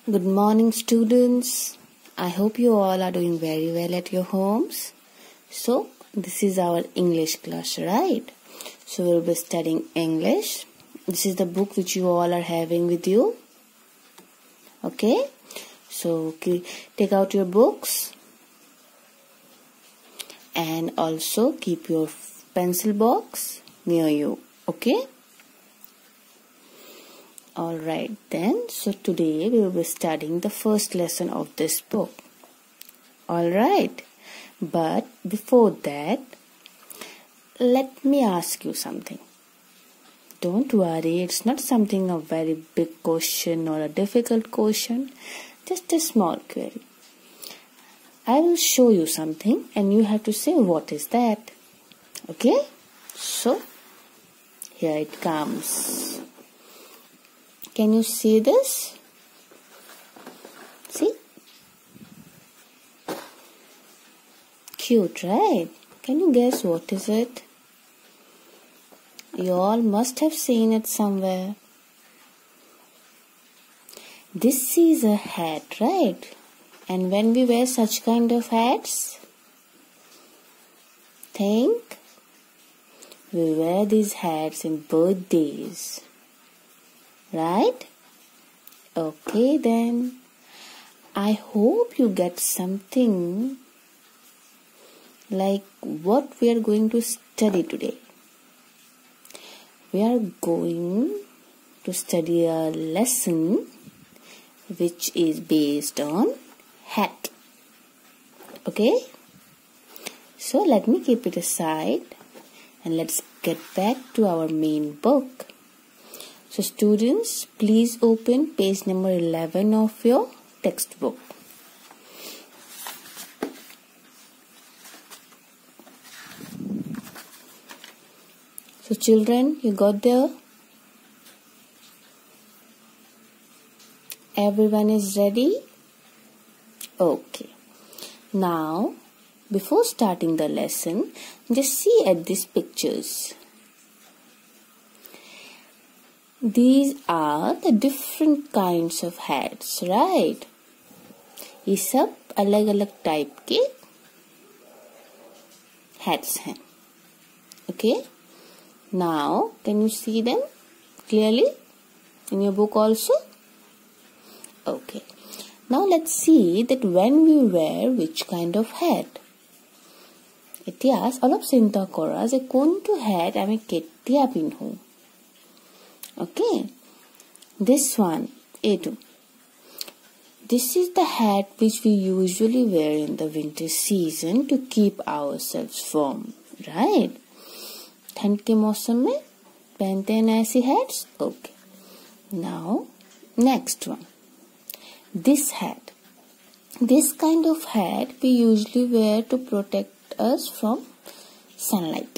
Good morning, students. I hope you all are doing very well at your homes. So, this is our English class, right? So, we'll be studying English. This is the book which you all are having with you. Okay? So, take out your books and also keep your pencil box near you. Okay? Alright then, so today we will be studying the first lesson of this book. Alright, but before that, let me ask you something. Don't worry, it's not something a very big question or a difficult question, just a small query. I will show you something and you have to say what is that. Okay, so here it comes. Can you see this? See? Cute, right? Can you guess what is it? You all must have seen it somewhere. This is a hat, right? And when we wear such kind of hats, think we wear these hats in birthdays. Right? Okay then. I hope you get something like what we are going to study today. We are going to study a lesson which is based on hat. Okay? So let me keep it aside and let's get back to our main book. So students, please open page number 11 of your textbook. So children, you got there? Everyone is ready? Okay. Now, before starting the lesson, just see at these pictures. These are the different kinds of hats, right? ये सब अलग-अलग type के hats हैं. Okay? Now, can you see them clearly in your book also? Okay. Now let's see that when we wear which kind of hat. এতিয়া অলপ চিন্তা কৰা যে কোনটো hat আমি কেতিয়া পিন্ধো. Okay, this one, A2. This is the hat which we usually wear in the winter season to keep ourselves warm, right? ठंड के मौसम में पहनते हैं ना ऐसी hats? Okay. Now, next one. This hat. This kind of hat we usually wear to protect us from sunlight.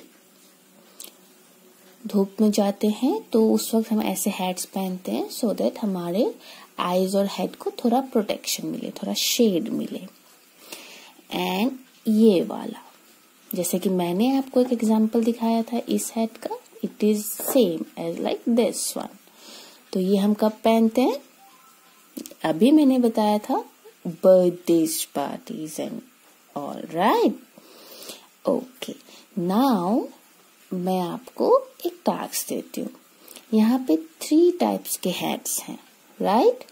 धूप में जाते हैं तो उस वक्त हम ऐसे हैट्स पहनते हैं सो दैट हमारे आईज और हेड को थोड़ा प्रोटेक्शन मिले, थोड़ा शेड मिले. एंड ये वाला, जैसे कि मैंने आपको एक एग्जांपल दिखाया था इस हैट का, it is same as like this one. तो ये हम कब पहनते हैं? अभी मैंने बताया था birthdays parties and all, right? Okay, now मैं आपको एक टास्क देती हूँ. यहाँ पे 3 टाइप्स के हैट्स हैं, right?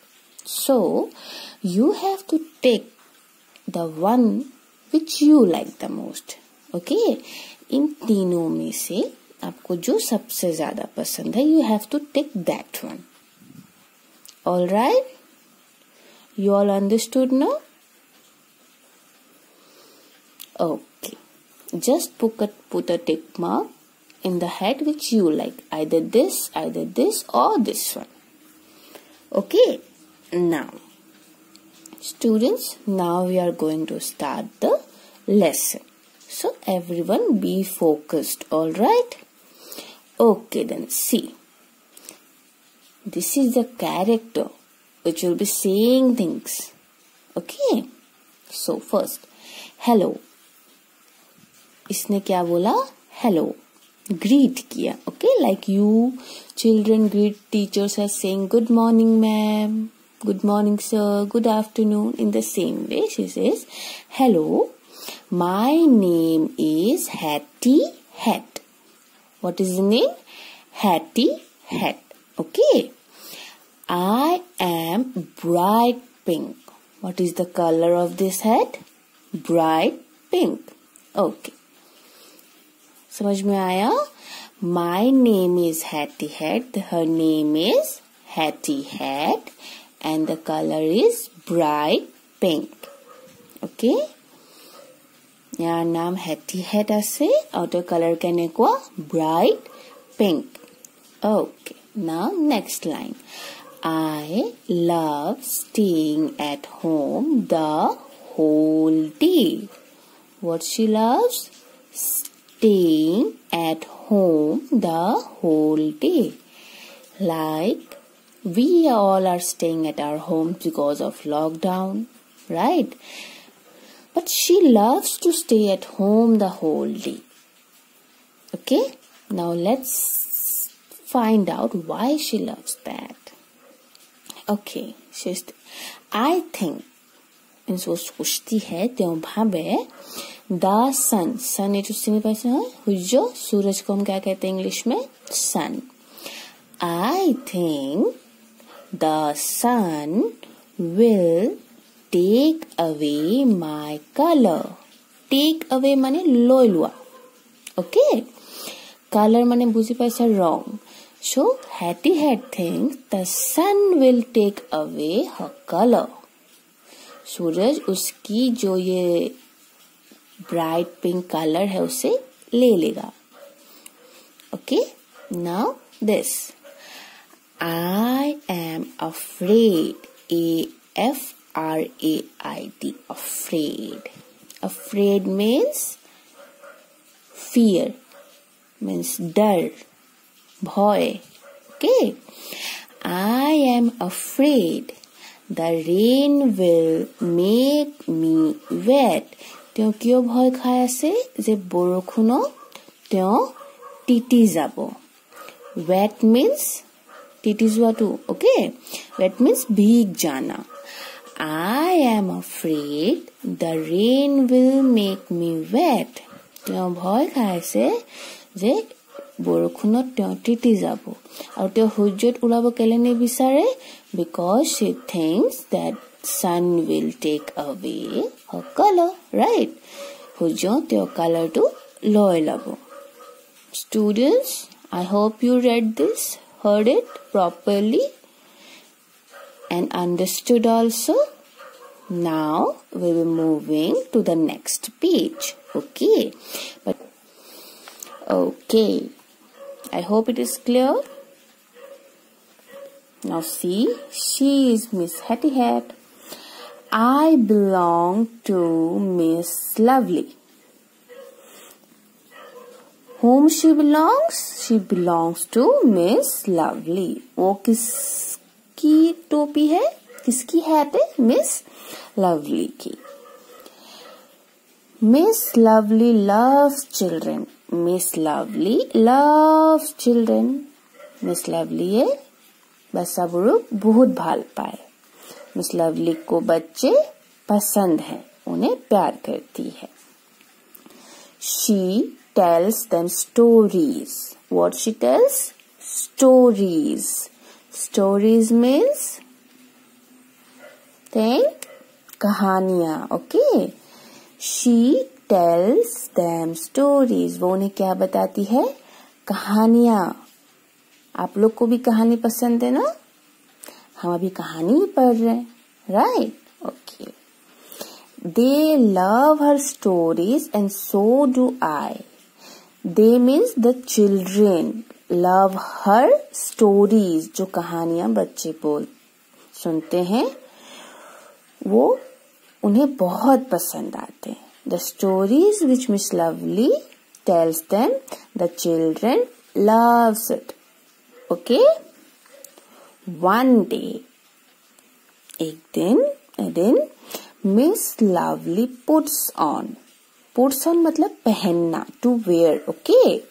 So you have to take the one which you like the most. Okay, इन तीनों में से आपको जो सबसे ज्यादा पसंद है, you have to take that one. All right? You all understood now? Okay, just put a tick mark in the hat which you like, either this or this one. Okay, now students, now we are going to start the lesson, so everyone be focused. All right? Okay, then see, this is the character which will be saying things. Okay, so first, hello. इसने क्या बोला? Hello, greet किया. Okay, like you children greet teachers as saying good morning ma'am, good morning sir, good afternoon. In the same way she says, hello, my name is Hattie Hat. What is the name? Hattie Hat. Okay. I am bright pink. What is the color of this hat? Bright pink. Okay. समझ में आया? My name is Hattie Hat. Her name is Hattie Hat. And the color is bright pink. Okay? यार नाम Hattie Hat আছে और तो color কেনেকুৱা? Bright pink. Okay. Now next line. I love staying at home the whole day. What she loves? Staying at home the whole day. Like we all are staying at our home because of lockdown, right? But she loves to stay at home the whole day. Okay? Now let's find out why she loves that. Okay, I think means वो सोचती है त्यों भावे the sun ये जो चिनी पाइसे हैं हुजो सूरज को हम क्या कहते हैं इंग्लिश में sun. I think the sun will take away my color. Take away माने लोय लुआ. Okay, color माने बुझी पाइसे wrong. So Hattie Hat thinks the sun will take away her color. सूरज उसकी जो ये bright pink color है उसे ले लेगा. Okay, now this. I am afraid. A-F-R-A-I-D. Afraid. Afraid means fear. Means डर. Boy. Okay. I am afraid the rain will make me wet. त्यों क्यों भय खाय আছে যে বৰষুণ त्यों তিতি যাব. Wet means তিতি যোৱাটো. Okay. Wet means भीग जाना. I am afraid the rain will make me wet. त्यों भय खाय আছে যে বৰষুণত তেওঁ তিতি যাব আৰু তেওঁ সূৰ্যত ওলাব কেলে নিবিচাৰে because she thinks that sun will take away her color, right? সূৰ্য তেওঁ কালাৰটো লৈ ল'ব. Students, I hope you read this, heard it properly and understood also. Now we will be moving to the next page. Okay, but okay, I hope it is clear. Now see, she is Miss Hattie Hat. I belong to Miss Lovely. Whom she belongs? She belongs to Miss Lovely. वो किसकी टोपी है? किसकी hat है? Miss Lovely की. Miss Lovely loves children. Miss Lovely loves children. Miss Lovely ये बच्चाबुरुक बहुत भाल पाए. Miss Lovely को बच्चे पसंद हैं, उन्हें प्यार करती है. She tells them stories. What she tells? Stories. Stories means think कहानियाँ. Okay. She tells them stories. वो उन्हें क्या बताती है? कहानियाँ. आप लोग को भी कहानी पसंद है ना? हम अभी कहानी ही पढ़ रहे हैं, right? Okay. They love her stories and so do I. They means the children love her stories. जो कहानियाँ बच्चे सुनते हैं वो उन्हें बहुत पसंद आते हैं. The stories which Miss Lovely tells them, the children loves it. Okay? One day, एक दिन Miss Lovely puts on मतलब पहनना, to wear. Okay?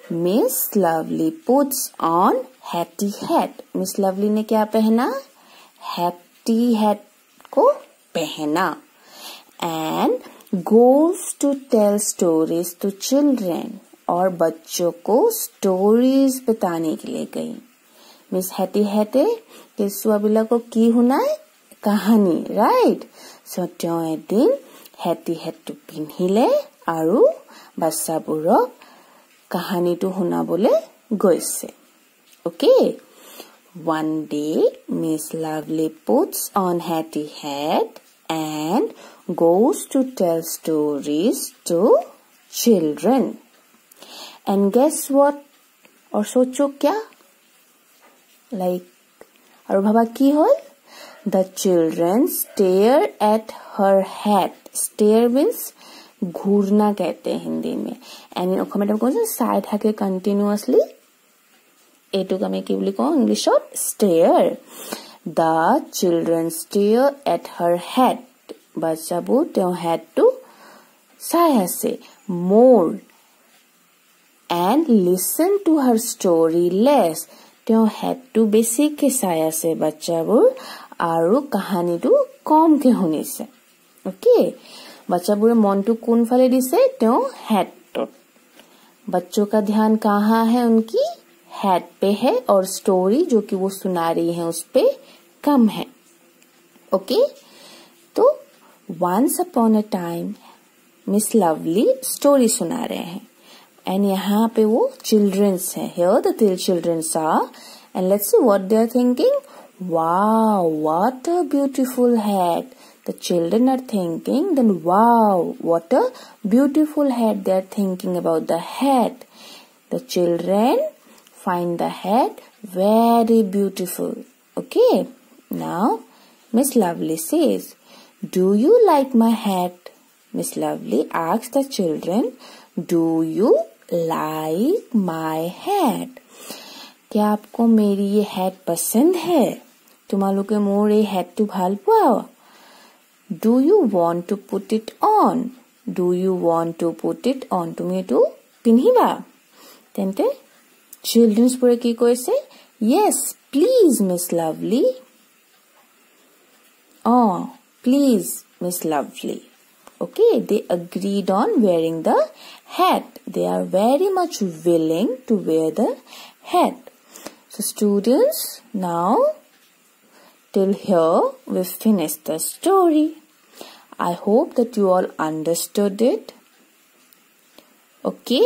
Miss Lovely puts on Hattie Hat. Miss Lovely ने क्या पहना? हैटी हैट को पहना and goes to tell stories to children और बच्चों को स्टोरीज बताने के लिए गई। मिस हैटी हैटे केसुआबिलाको की শুনায় কাহানী, ৰাইট? সো তেওঁ এদিন হেটি হেটটো পিন্ধিলে আৰু বাচ্চাবোৰক কাহানীটো শুনাবলৈ গৈছে। Okay? One day, Miss Lovely puts on Hattie hat and goes to tell stories to children. And guess what? और सोचो क्या? Like, और भाबा की होल? The children stare at her hat. Stare means घूरना कहते हैं हिंदी में। And in অসমীয়াত কওঁ যে চাই থাকে continuously। এইটোক আমি কি বুলি কওঁ ইংলিছত? stare. The children stare at her hat. বাচ্চাবোৰ তেওঁ হেটটো চাই আছে। More and listen to her story less. তেওঁ হেটটো বেছিকে চাই আছে বাচ্চাবোৰ আৰু কাহানীটো কমকে শুনিছে। ओके? बच्चाबुरे मन टू कौन फाले दिसे त्यो हेड तो। बच्चों का ध्यान कहाँ है? उनकी हेड पे है और स्टोरी जो कि वो सुना रही है उस पे कम है। ओके? तो once upon a time miss lovely story सुना रहे हैं एंड यहाँ पे वो चिल्ड्रंस है। Here the childrens are and let's see what they are thinking. Wow, what a beautiful head. The children are thinking, then wow, what a beautiful hat they are thinking about the hat. The children find the hat very beautiful. Okay, now Miss Lovely says, do you like my hat? Miss Lovely asks the children, do you like my hat? क्या आपको मेरी ये hat पसंद है? तुम्हालोके मोर ये hat तो ভাল पाओ? Do you want to put it on? Do you want to put it on? তুমি এটো পিন্ধিবা? তেন্তে চিলড্ৰেনছ পুৰে কি কৈছে? Yes, please, Miss Lovely. Oh, please, Miss Lovely. Okay, they agreed on wearing the hat. They are very much willing to wear the hat. So students, now till here we've finished the story. I hope that you all understood it. Okay?